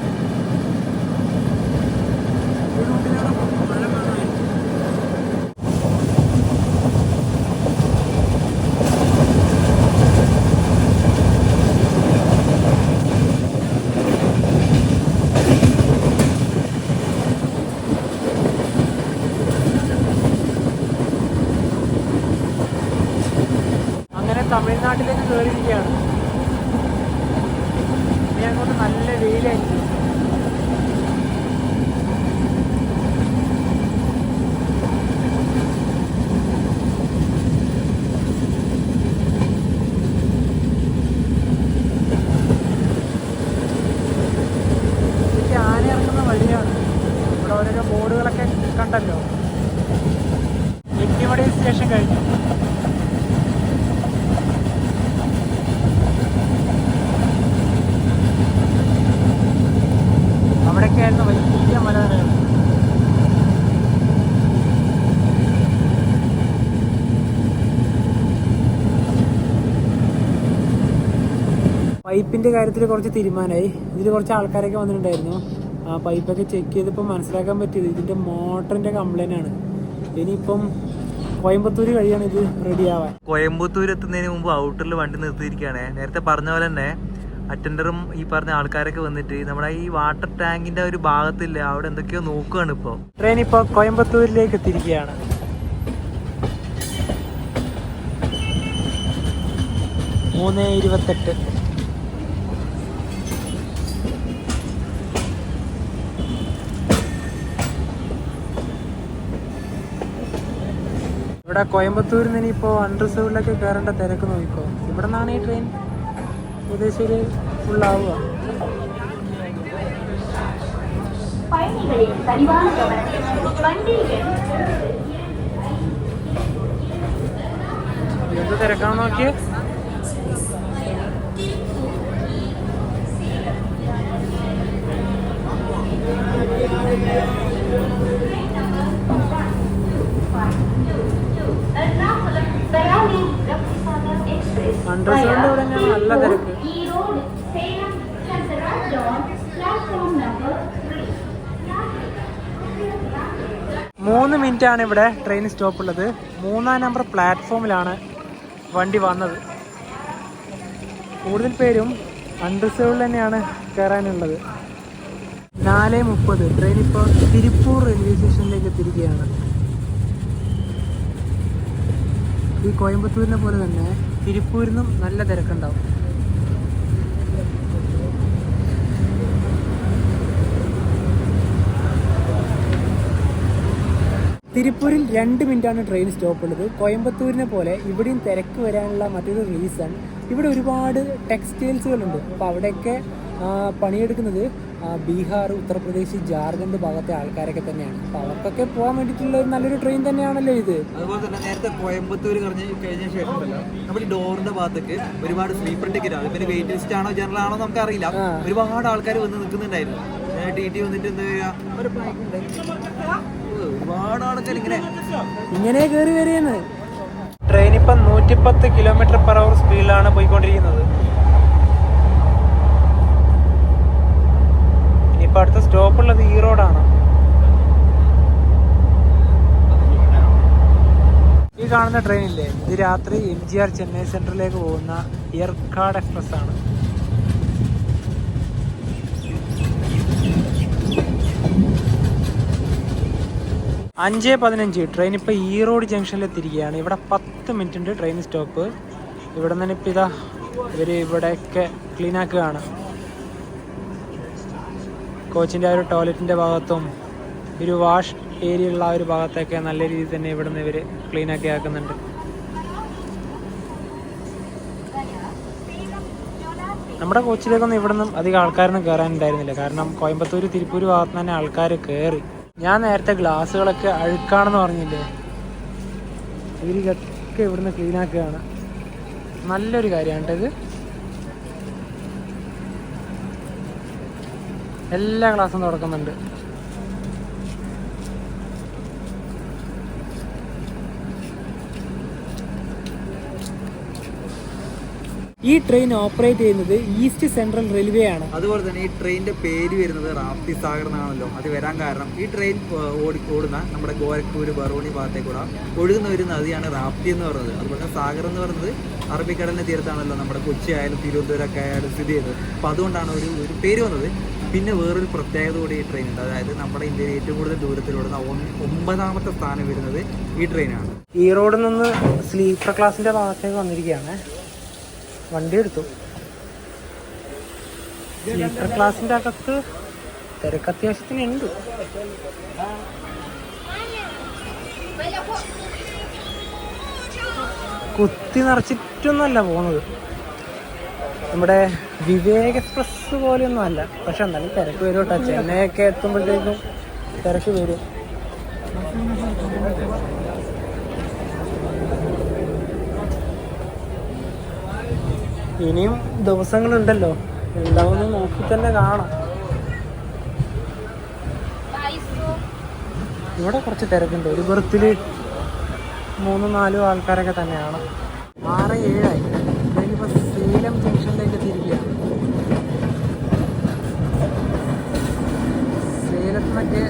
അങ്ങനെ തമിഴ്നാട്ടിലേക്ക് കയറിയിരിക്കുകയാണ്. ഇനി അങ്ങോട്ട് നല്ല വെയിലായിരിക്കും. ഇതൊക്കെ ആന ഇറങ്ങുന്ന വഴിയാണ്. ഇവിടെ ഓരോരോ ബോർഡുകളൊക്കെ കണ്ടല്ലോ. എട്ടിമടി സ്റ്റേഷൻ കഴിഞ്ഞു. അവിടെയൊക്കെയായിരുന്നു വലിയ മലനിരകൾ. പൈപ്പിൻ്റെ കാര്യത്തിൽ കുറച്ച് തീരുമാനമായി. ഇതിൽ കുറച്ച് ആൾക്കാരൊക്കെ വന്നിട്ടുണ്ടായിരുന്നു. ആ പൈപ്പൊക്കെ ചെക്ക് ചെയ്തപ്പോൾ മനസ്സിലാക്കാൻ പറ്റിയത് ഇതിൻ്റെ മോട്ടറിൻ്റെ കംപ്ലൈൻ്റ് ആണ്. ഇനിയിപ്പം കോയമ്പത്തൂർ കഴിയാണ് ഇത് റെഡി ആവാൻ. കോയമ്പത്തൂർ എത്തുന്നതിന് മുമ്പ് ഔട്ടറിൽ വണ്ടി നിർത്തിയിരിക്കുകയാണ്. നേരത്തെ പറഞ്ഞ പോലെ തന്നെ അറ്റൻഡറും ഈ പറഞ്ഞ ആൾക്കാരൊക്കെ വന്നിട്ട് നമ്മുടെ ഈ വാട്ടർ ടാങ്കിന്റെ ഒരു ഭാഗത്തില്ല, അവിടെ എന്തൊക്കെയോ നോക്കുകയാണ്. ഇപ്പോൾ ട്രെയിൻ ഇപ്പോൾ കോയമ്പത്തൂരിലേക്ക് എത്തിയിരിക്കുകയാണ്. 3:28. ഇവിടെ കോയമ്പത്തൂരിൽ നിന്ന് ഇനിയിപ്പോൾ അൺറിസർവ്ഡിലൊക്കെ കയറേണ്ട തിരക്ക് നോക്കിക്കോ. ഇവിടെ നിന്നാണ് ഈ ട്രെയിൻ ഏകദേശം ഫുള്ളാവുക. എന്ത് തിരക്കാന്ന് നോക്കിയേ. അണ്ടർസൗണ്ട് ഇവിടെ തന്നെയാണ് നല്ല തിരക്ക്. Stand on platform number 3. 3 മിനിറ്റാണ് ഇവിടെ ട്രെയിൻ സ്റ്റോപ്പ് ഉള്ളത്. 3-ാം നമ്പർ പ്ലാറ്റ്ഫോമിലാണ് വണ്ടി വന്നത്. കൂടുതൽ പേരും അൺറിസർവ്ഡ് തന്നെയാണ് കയറാനുള്ളത്. 4:30 ട്രെയിൻ ഇപ്പോൾ തിരുപ്പൂർ റെയിൽവേ സ്റ്റേഷനിലേക്ക് എത്തിയിരിക്കുകയാണ്. ഈ കോയമ്പത്തൂരിനെ പോലെ തന്നെ തിരുപ്പൂരിൽ നിന്നും നല്ല തിരക്കുണ്ടാവും. തിരുപ്പൂരിൽ 2 മിനിറ്റാണ് ട്രെയിൻ സ്റ്റോപ്പ് ഉള്ളത്. കോയമ്പത്തൂരിനെ പോലെ ഇവിടെയും തിരക്ക് വരാനുള്ള മറ്റൊരു റീസൺ, ഇവിടെ ഒരുപാട് ടെക്സ്റ്റൈൽസുകളുണ്ട്. അപ്പോൾ അവിടെയൊക്കെ പണിയെടുക്കുന്നത് ബീഹാർ, ഉത്തർപ്രദേശ്, ജാർഖണ്ഡ് ഭാഗത്തെ ആൾക്കാരൊക്കെ തന്നെയാണ്. അപ്പോൾ അവർക്കൊക്കെ പോകാൻ വേണ്ടിയിട്ടുള്ള ഒരു നല്ലൊരു ട്രെയിൻ തന്നെയാണല്ലോ ഇത്. അതുപോലെ തന്നെ നേരത്തെ കോയമ്പത്തൂർ കഴിഞ്ഞ ശേഷം ഉണ്ടല്ലോ, നമ്മുടെ ഡോറിന്റെ ഭാഗത്തേക്ക് ഒരുപാട് സ്ലീപ്പർ ടിക്കറ്റ് ആണ്. പിന്നെ വെയിറ്റ് ലിസ്റ്റ് ആണോ ജനറൽ ആണോ നമുക്ക് അറിയില്ല. ഒരുപാട് ആൾക്കാർ വന്ന് നിൽക്കുന്നുണ്ടായിരുന്നു. ടി വന്നിട്ട് എന്താ ഒരുപാട് ആൾക്കാർ ഇങ്ങനെ കയറി വരികയാണ്. ട്രെയിൻ ഇപ്പം 110 km/h സ്പീഡിലാണ് പോയിക്കൊണ്ടിരിക്കുന്നത്. ഇനിയിപ്പോൾ അടുത്ത സ്റ്റോപ്പുള്ളത് ഈ റോഡാണ്. ഈ കാണുന്ന ട്രെയിനില്ലേ, ഇത് രാത്രി MGR ചെന്നൈ സെൻട്രലിലേക്ക് പോകുന്ന എർക്കാട് എക്സ്പ്രസ് ആണ്. അഞ്ച് 15 ട്രെയിൻ ഇപ്പോൾ ഈറോഡ് ജംഗ്ഷനിൽ എത്തിയിരിക്കുകയാണ്. ഇവിടെ 10 മിനിറ്റ് ഉണ്ട് ട്രെയിൻ സ്റ്റോപ്പ്. ഇവിടെ നിന്ന് ഇപ്പോൾ ഇതാ ഇവർ ഇവിടെയൊക്കെ ക്ലീൻ ആക്കുകയാണ്. കോച്ചിൻ്റെ ആ ഒരു ടോയ്ലറ്റിൻ്റെ ഭാഗത്തും ഒരു വാഷ് ഏരിയ ഉള്ള ആ ഒരു ഭാഗത്തൊക്കെ നല്ല രീതിയിൽ തന്നെ ഇവിടെ നിന്ന് ഇവർ ക്ലീൻ ആക്കി ആക്കുന്നുണ്ട്. നമ്മുടെ കോച്ചിലേക്കൊന്നും ഇവിടെ നിന്നും അധികം ആൾക്കാരൊന്നും കയറാനുണ്ടായിരുന്നില്ല. കാരണം കോയമ്പത്തൂർ, തിരുപ്പൂർ ഭാഗത്ത് തന്നെ ആൾക്കാർ കയറി. ഞാൻ നേരത്തെ ഗ്ലാസ്സുകളൊക്കെ അഴുക്കാണെന്ന് പറഞ്ഞില്ലേ, ഇവരൊക്കെ ഇവിടുന്ന് ക്ലീൻ ആക്കുകയാണ്. നല്ലൊരു കാര്യമാണ് ഇത്. എല്ലാ ക്ലാസ്സും തുറക്കുന്നുണ്ട്. ഈ ട്രെയിൻ ഓപ്പറേറ്റ് ചെയ്യുന്നത് ഈസ്റ്റ് സെൻട്രൽ റെയിൽവേ ആണ്. അതുപോലെ തന്നെ ഈ ട്രെയിനിന്റെ പേര് വരുന്നത് റാപ്തി സാഗർ എന്നാണല്ലോ. അത് വരാൻ കാരണം ഈ ട്രെയിൻ ഓടുന്ന നമ്മുടെ ഗോരഖ്പൂർ, ബറോണി ഭാഗത്തേക്കൂടെ ഒഴുകുന്ന ഒരു നദിയാണ് റാപ്തി എന്ന് പറയുന്നത്. അതുപോലെ തന്നെ സാഗർ എന്ന് പറയുന്നത് അറബിക്കടലിന്റെ തീരത്താണല്ലോ നമ്മുടെ കൊച്ചി ആയാലും തിരുവനന്തപുരമൊക്കെ ആയാലും സ്ഥിതി ചെയ്യുന്നത്. അപ്പോൾ അതുകൊണ്ടാണ് ഒരു പേര് വന്നത്. പിന്നെ വേറൊരു പ്രത്യേകത കൂടി ഈ ട്രെയിൻ ഉണ്ട്. അതായത് നമ്മുടെ ഇന്ത്യയിൽ ഏറ്റവും കൂടുതൽ ദൂരത്തിലോടുന്ന 9ാമത്തെ സ്ഥാനം വരുന്നത് ഈ ട്രെയിനാണ്. ഈ റോഡിൽ നിന്ന് സ്ലീപ്പർ ക്ലാസിന്റെ ഭാഗത്തേക്ക് വന്നിരിക്കുകയാണ്. വണ്ടി എടുത്തു. സ്ലീപ്പർ ക്ലാസിന്റെ അകത്ത് തിരക്ക് അത്യാവശ്യത്തിനുണ്ട്. കുത്തി നിറച്ചിട്ടൊന്നുമല്ല പോകുന്നത്. നമ്മുടെ വിവേക് എക്സ്പ്രസ് പോലെയൊന്നും അല്ല. പക്ഷെ എന്നാലും തിരക്ക് വരും കേട്ടോ. ചെന്നൈയൊക്കെ എത്തുമ്പോഴത്തേക്കും തിരക്ക് വരും. ഇനിയും ദിവസങ്ങളുണ്ടല്ലോ, ഉണ്ടാവുന്ന നോക്കി തന്നെ കാണാം. ഇവിടെ കുറച്ച് തിരക്കുണ്ട്. ഒരു ബർത്തിൽ 3-4 ആൾക്കാരൊക്കെ തന്നെയാണ്. 6-7 ഇപ്പോൾ സേലം ജംഗ്ഷനിലേക്ക് എത്തിയിരിക്കുകയാണ്. സേലത്തിനൊക്കെ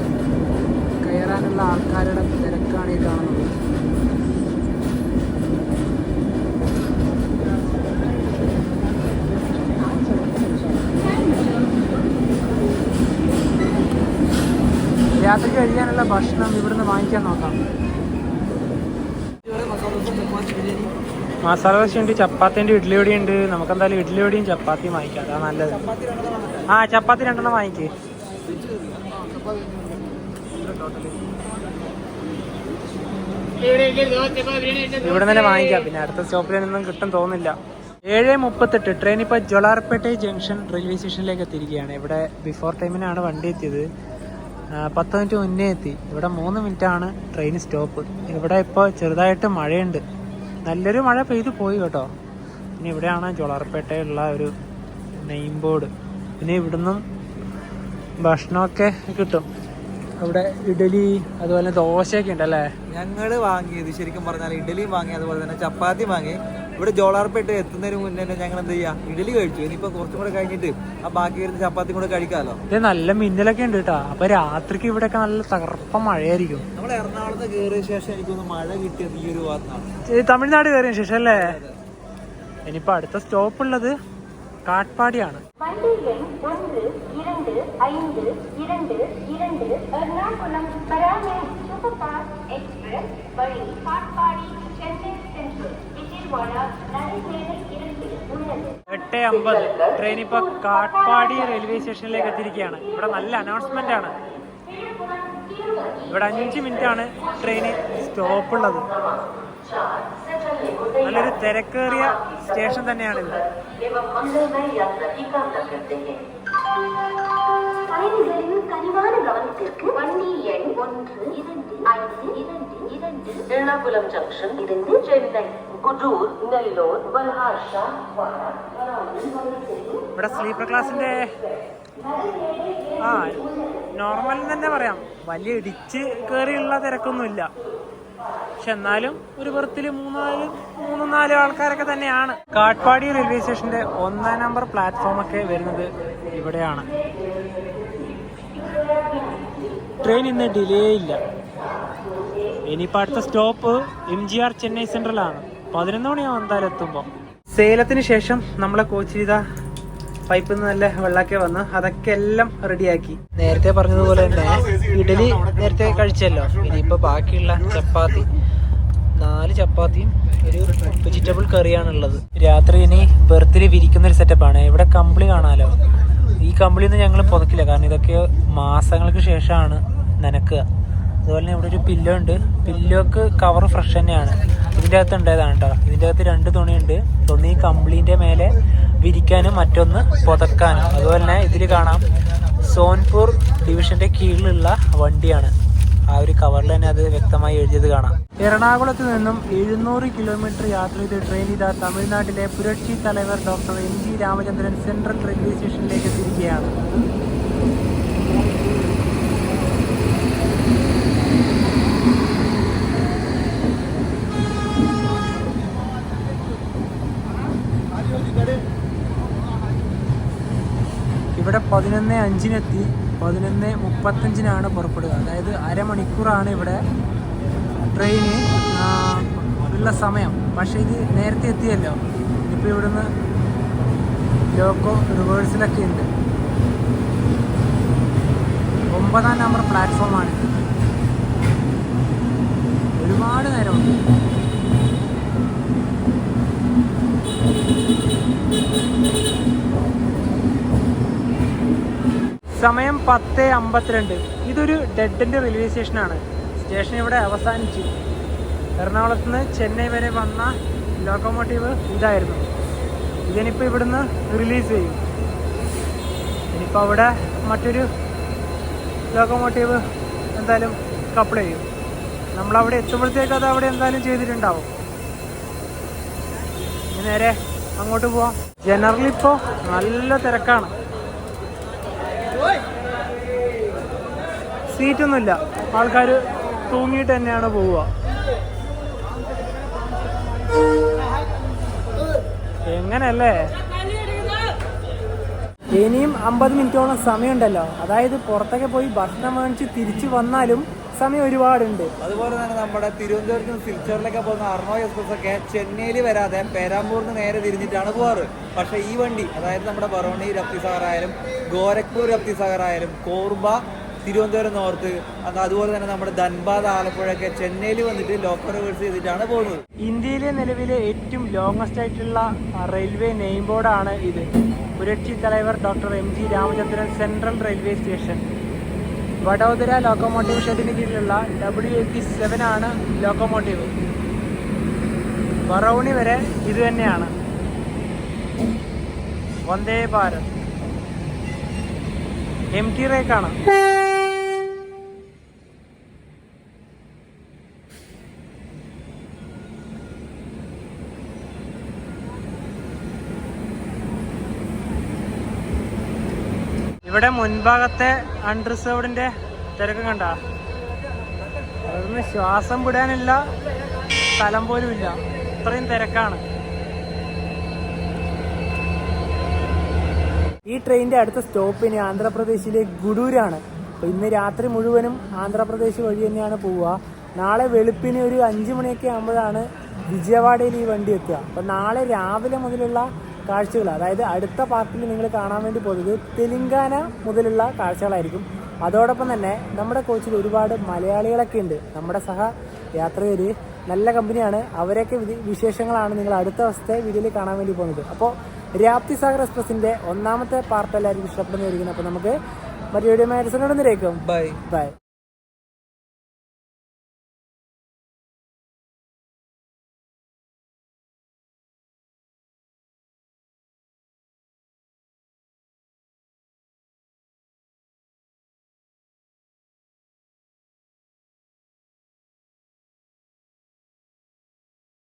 കയറാനുള്ള ആൾക്കാരുടെ തിരക്കാണ് ഈ കാണുന്നത്. രാത്രി കഴിക്കാനുള്ള ഭക്ഷണം ഇവിടുന്ന് വാങ്ങിക്കാൻ നോക്കാം. മസാല ദോശ ഉണ്ട്, ചപ്പാത്തിൻ്റെ ഇഡ്ഡലി പൊടി ഉണ്ട്. നമുക്കെന്തായാലും ഇഡ്ഡലി പൊടിയും ചപ്പാത്തിയും വാങ്ങിക്കാം, അതാണ് നല്ലത്. ചപ്പാത്തി 2 വാങ്ങിക്കേ. ഇവിടെ തന്നെ വാങ്ങിക്കാം. പിന്നെ അടുത്ത സ്റ്റോപ്പിലൊന്നും കിട്ടും തോന്നില്ല. 7:38 ട്രെയിൻ ഇപ്പോൾ ജോലാർപേട്ട ജംഗ്ഷൻ റെയിൽവേ സ്റ്റേഷനിലേക്ക് എത്തിയിരിക്കുകയാണ്. ഇവിടെ ബിഫോർ ടൈമിനാണ് വണ്ടി എത്തിയത്. 10 മിനിറ്റ് മുന്നേ എത്തി. ഇവിടെ 3 മിനിറ്റാണ് ട്രെയിൻ സ്റ്റോപ്പ്. ഇവിടെ ഇപ്പോൾ ചെറുതായിട്ട് മഴയുണ്ട്. നല്ലൊരു മഴ പെയ്തു പോയി കേട്ടോ. പിന്നെ ഇവിടെയാണ് ജോലാർപേട്ടയുള്ള ഒരു നെയിം ബോർഡ്. പിന്നെ ഇവിടുന്നും ഭക്ഷണമൊക്കെ കിട്ടും. ഇവിടെ ഇഡലി, അതുപോലെ ദോശയൊക്കെ ഉണ്ട് അല്ലേ. ഞങ്ങൾ വാങ്ങിയത് ശരിക്കും പറഞ്ഞാൽ ഇഡലിയും വാങ്ങി, അതുപോലെ തന്നെ ചപ്പാത്തി വാങ്ങി. ഇവിടെ ജോളാർപേട്ട് എത്തുന്നതിന് മുന്നേ തന്നെ ഞങ്ങൾ എന്ത് ചെയ്യാ ഇഡലി കഴിച്ചു. ഇനിയിപ്പോ കുറച്ചും കൂടെ കഴിഞ്ഞിട്ട് ആ ബാക്കി വരുന്ന ചപ്പാത്തി കൂടെ കഴിക്കാമല്ലോ. ഇത് നല്ല മിന്നലൊക്കെ ഉണ്ട് കേട്ടോ. അപ്പൊ രാത്രിക്ക് ഇവിടെയൊക്കെ നല്ല തകർപ്പ മഴയായിരിക്കും. നമ്മൾ എറണാകുളത്ത് കയറിയ ശേഷം എനിക്കൊന്ന് മഴ കിട്ടിയത് ഈ ഒരു ഭാഗത്താണ്. തമിഴ്നാട് കയറിയ ശേഷം അല്ലേ? ഇനിയിപ്പോ അടുത്ത സ്റ്റോപ്പ് ഉള്ളത് കാട്ട്പാടിയാണ്. வண்டி எண் 122522 Ernakulam Barauni super fast express வழி காட்பாடி சென்னை சென்ட்ரல் விஜயவாடா நடைமேடை 2 உள்ளது. 8:50 ട്രെയിൻ ഇപ്പൊ കാട്ട്പാടി റെയിൽവേ സ്റ്റേഷനിലേക്ക് എത്തിയിരിക്കുകയാണ്. ഇവിടെ നല്ല അനൗൺസ്മെന്റ് ആണ്. ഇവിടെ 5 മിനിറ്റ് ആണ് ട്രെയിന് സ്റ്റോപ്പ് ഉള്ളത്. നല്ലൊരു തിരക്കേറിയ സ്റ്റേഷൻ തന്നെയാണിത്. பயணிகளின் கனிவான கவனத்திற்கு வண்டி எண் 1252 எர்ணாகுளம் ஜங்ஷன் இருந்து சென்னை குடூர் നെല്ലൂർ ബൽഹാർഷ ഇവിടെ സ്ലീപ്പർ ക്ലാസിന്റെ നോർമൽ തന്നെ പറയാം. വലിയ ഇടിച്ച് കയറിയുള്ള തിരക്കൊന്നുമില്ല. പക്ഷെ എന്നാലും ഒരു ബർത്തില് 3-4 ആൾക്കാരൊക്കെ തന്നെയാണ്. കാട്ട്പാടി റെയിൽവേ സ്റ്റേഷന്റെ 1-ാം നമ്പർ പ്ലാറ്റ്ഫോം ഒക്കെ വരുന്നത് ഇവിടെയാണ്. ട്രെയിൻ ഇന്ന് ഡിലേ ഇല്ല. ഇനിയിപ്പോൾ അടുത്ത സ്റ്റോപ്പ് MGR ചെന്നൈ സെൻട്രൽ ആണ്. 11 മണിയാവും എന്തായാലും എത്തുമ്പോൾ. സേലത്തിന് ശേഷം നമ്മളെ കോച്ചിരിത പൈപ്പിൽ നിന്ന് നല്ല വെള്ളമൊക്കെ വന്ന് അതൊക്കെ എല്ലാം റെഡിയാക്കി. നേരത്തെ പറഞ്ഞതുപോലെ തന്നെ ഇഡലി നേരത്തെ കഴിച്ചല്ലോ. ഇനിയിപ്പോൾ ബാക്കിയുള്ള ചപ്പാത്തി, 4 ചപ്പാത്തിയും ഒരു വെജിറ്റബിൾ കറിയാണുള്ളത്. രാത്രി ഇനി ബെർത്തിൽ വിരിക്കുന്നൊരു സെറ്റപ്പാണ്. ഇവിടെ കമ്പിളി കാണാമല്ലോ. ഈ കമ്പിളിയൊന്നും ഞങ്ങൾ പുതക്കില്ല, കാരണം ഇതൊക്കെ മാസങ്ങൾക്ക് ശേഷമാണ് നനക്കുക. അതുപോലെ തന്നെ ഇവിടെ ഒരു പില്ലോ ഉണ്ട്. പില്ലോക്ക് കവർ ഫ്രഷ് തന്നെയാണ്. ഇതിൻ്റെ അകത്ത് ഉണ്ടായതാണ് കേട്ടോ. ഇതിൻ്റെ അകത്ത് 2 തുണിയുണ്ട്. ഒന്ന് ഈ കമ്പിളീൻ്റെ മേലെ വിരിക്കാനും മറ്റൊന്ന് പുതക്കാനും. അതുപോലെ തന്നെ ഇതിൽ കാണാം സോൻപൂർ ഡിവിഷന്റെ കീഴിലുള്ള വണ്ടിയാണ്. ആ ഒരു കവറിൽ തന്നെ അത് വ്യക്തമായി എഴുതിയത് കാണാം. എറണാകുളത്ത് നിന്നും 700 കിലോമീറ്റർ യാത്ര ചെയ്ത് ട്രെയിൻ ഇതാ തമിഴ്നാട്ടിലെ Puratchi Thalaivar doctor MG Ramachandran central railway സ്റ്റേഷനിലേക്ക് എത്തിയിരിക്കുകയാണ്. ഇവിടെ 11:05 11:35 പുറപ്പെടുക. അതായത് അരമണിക്കൂറാണ് ഇവിടെ ട്രെയിന് ഉള്ള സമയം. പക്ഷേ ഇത് നേരത്തെ എത്തിയല്ലോ. ഇപ്പോൾ ഇവിടുന്ന് ലോക്കോ റിവേഴ്സിലൊക്കെ ഉണ്ട്. 9-ാം നമ്പർ പ്ലാറ്റ്ഫോമാണ്. ഒരുപാട് നേരമുണ്ട്. സമയം 10:52. ഇതൊരു ഡെഡ് എൻഡ് റെയിൽവേ സ്റ്റേഷനാണ്. സ്റ്റേഷൻ ഇവിടെ അവസാനിച്ചു. എറണാകുളത്ത് നിന്ന് ചെന്നൈ വരെ വന്ന ലോക്കോമോട്ടീവ് ഇതായിരുന്നു. ഇതിനിപ്പോൾ ഇവിടുന്ന് റിലീസ് ചെയ്യും. ഇനിയിപ്പോൾ അവിടെ മറ്റൊരു ലോക്കോമോട്ടീവ് എന്തായാലും കപ്പിൾ ചെയ്യും. നമ്മളവിടെ എത്തുമ്പോഴത്തേക്ക് അത് അവിടെ എന്തായാലും ചെയ്തിട്ടുണ്ടാവും. ഇനി നേരെ അങ്ങോട്ട് പോവാം. ജനറലി ഇപ്പോൾ നല്ല തിരക്കാണ്. സീറ്റൊന്നുമില്ല. ആൾക്കാർ തൂങ്ങിയിട്ട് തന്നെയാണ് പോവുക. എങ്ങനെയല്ലേ? ഇനിയും 50 മിനിറ്റോളം സമയമുണ്ടല്ലോ. അതായത് പുറത്തൊക്കെ പോയി ഭക്ഷണം വാങ്ങിച്ച് തിരിച്ചു വന്നാലും സമയം ഒരുപാടുണ്ട്. അതുപോലെ തന്നെ നമ്മുടെ തിരുവനന്തപുരത്ത് നിന്ന് സിൽച്ചറിലൊക്കെ പോകുന്ന അർണോയ് എക്സ്പ്രസ് ഒക്കെ ചെന്നൈയിൽ വരാതെ പേരാമ്പൂരിന് നേരെ തിരിഞ്ഞിട്ടാണ് പോവാറ്. പക്ഷേ ഈ വണ്ടി, അതായത് നമ്മുടെ ബറോണി രപ്തിസാഗർ ആയാലും ഗോരഖ്പൂർ രപ്തിസാഗർ ആയാലും കോർബ തിരുവനന്തപുരം നോർത്ത്, അതുപോലെ തന്നെ നമ്മുടെ ധൻബാദ് ആലപ്പുഴയൊക്കെ ചെന്നൈയിൽ വന്നിട്ട് ലോക്കൽ റിവേഴ്സ് ചെയ്തിട്ടാണ് പോകുന്നത്. ഇന്ത്യയിലെ നിലവിലെ ഏറ്റവും ലോങ്ങസ്റ്റ് ആയിട്ടുള്ള റെയിൽവേ നെയിം ബോർഡാണ് ഇത്. Puratchi Thalaivar doctor MG Ramachandran central railway station. Vadodara locomotive ഷെഡിന് കീഴിലുള്ള W87 ആണ് ലോക്കോമോട്ടീവ്. ബറൗണി വരെ ഇത് തന്നെയാണ്. വന്ദേ ഭാരത്. MT റേക്കാണ്. ഇവിടെ മുൻഭാഗത്തെ അൺറിസർവ്ഡിന്റെ തിരക്ക് കണ്ട. അതൊന്ന് ശ്വാസം വിടാനില്ല സ്ഥലം പോലും ഇല്ല. അത്രയും തിരക്കാണ്. ഈ ട്രെയിനിന്റെ അടുത്ത സ്റ്റോപ്പ് ഇനി ആന്ധ്രാപ്രദേശിലെ ഗുഡൂരാണ്. അപ്പോൾ ഇന്ന് രാത്രി മുഴുവനും ആന്ധ്രാപ്രദേശ് വഴി തന്നെയാണ് പോവുക. നാളെ വെളുപ്പിന് ഒരു 5 മണിയൊക്കെ ആകുമ്പോഴാണ് വിജയവാഡയിൽ ഈ വണ്ടി എത്തുക. അപ്പോൾ നാളെ രാവിലെ മുതലുള്ള കാഴ്ചകൾ, അതായത് അടുത്ത പാർട്ടിൽ നിങ്ങൾ കാണാൻ വേണ്ടി പോകുന്നത് തെലുങ്കാന മുതലുള്ള കാഴ്ചകളായിരിക്കും. അതോടൊപ്പം തന്നെ നമ്മുടെ കോച്ചിൽ ഒരുപാട് മലയാളികളൊക്കെ ഉണ്ട്. നമ്മുടെ സഹ യാത്രികർ നല്ല കമ്പനിയാണ്. അവരൊക്കെ വിശേഷങ്ങളാണ് നിങ്ങൾ അടുത്ത ദിവസത്തെ വീഡിയോയിൽ കാണാൻ വേണ്ടി പോകുന്നത്. അപ്പോൾ രാപ്തി സാഗർ എക്സ്പ്രസിന്റെ 1ാമത്തെ പാർട്ട് എല്ലാവർക്കും ഇഷ്ടപ്പെടുന്നതായിരിക്കും. അപ്പോൾ നമുക്ക് മറ്റു വീഡിയോ മാരേക്കും. ബൈ.